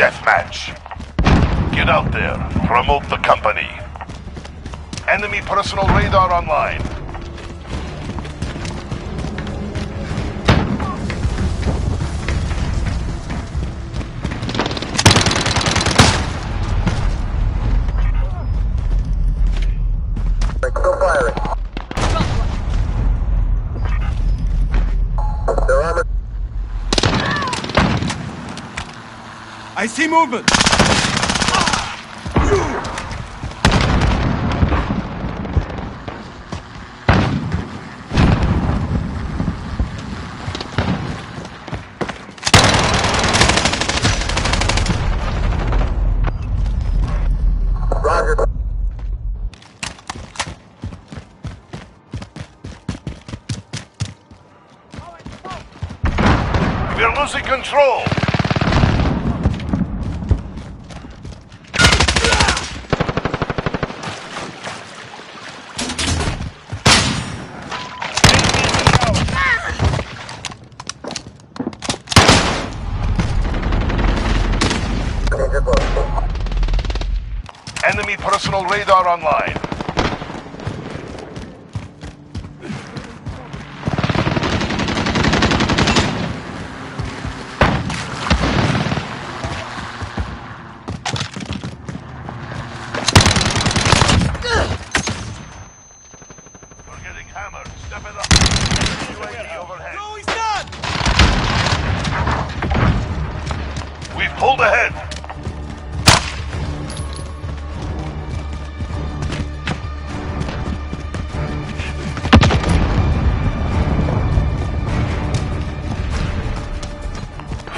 deathmatch. Get out there. Promote the company. Enemy personal radar online. Still firing. They're armored. I see movement! Roger. We're losing control. Danger close. Enemy personal radar online. We're getting hammered. Step it up. UAV overhead. No, he's not! We've pulled ahead.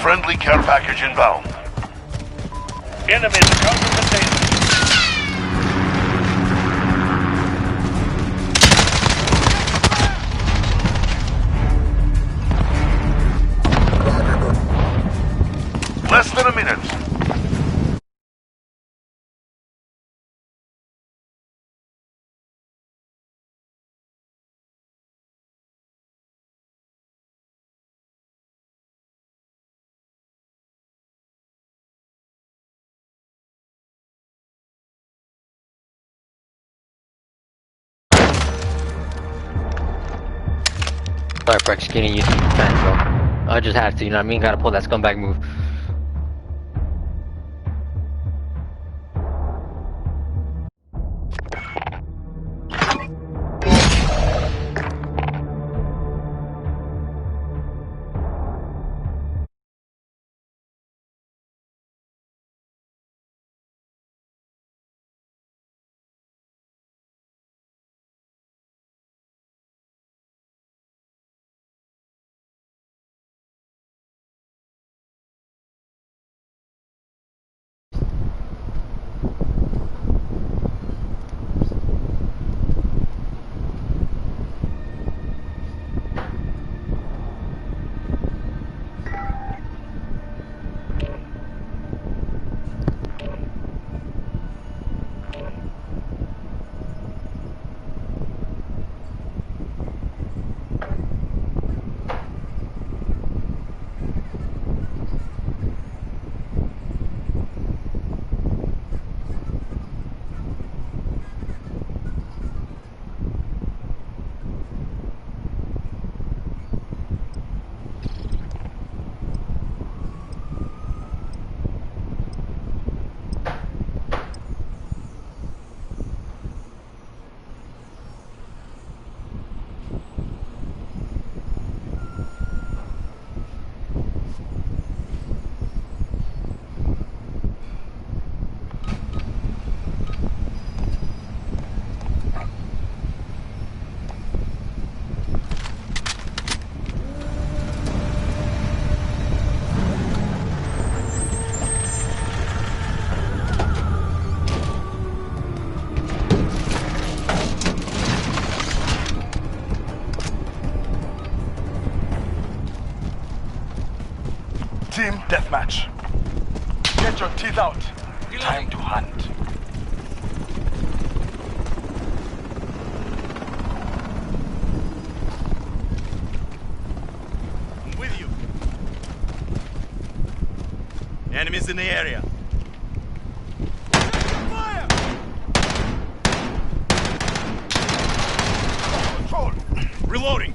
Friendly care package inbound. Enemies counter containment. Less than a minute. Sorry for executing you, fans, bro. I just had to, you know what I mean? Gotta pull that scumbag move. Team deathmatch. Get your teeth out. Time to hunt. I'm with you. Enemies in the area. Fire! Control. Reloading.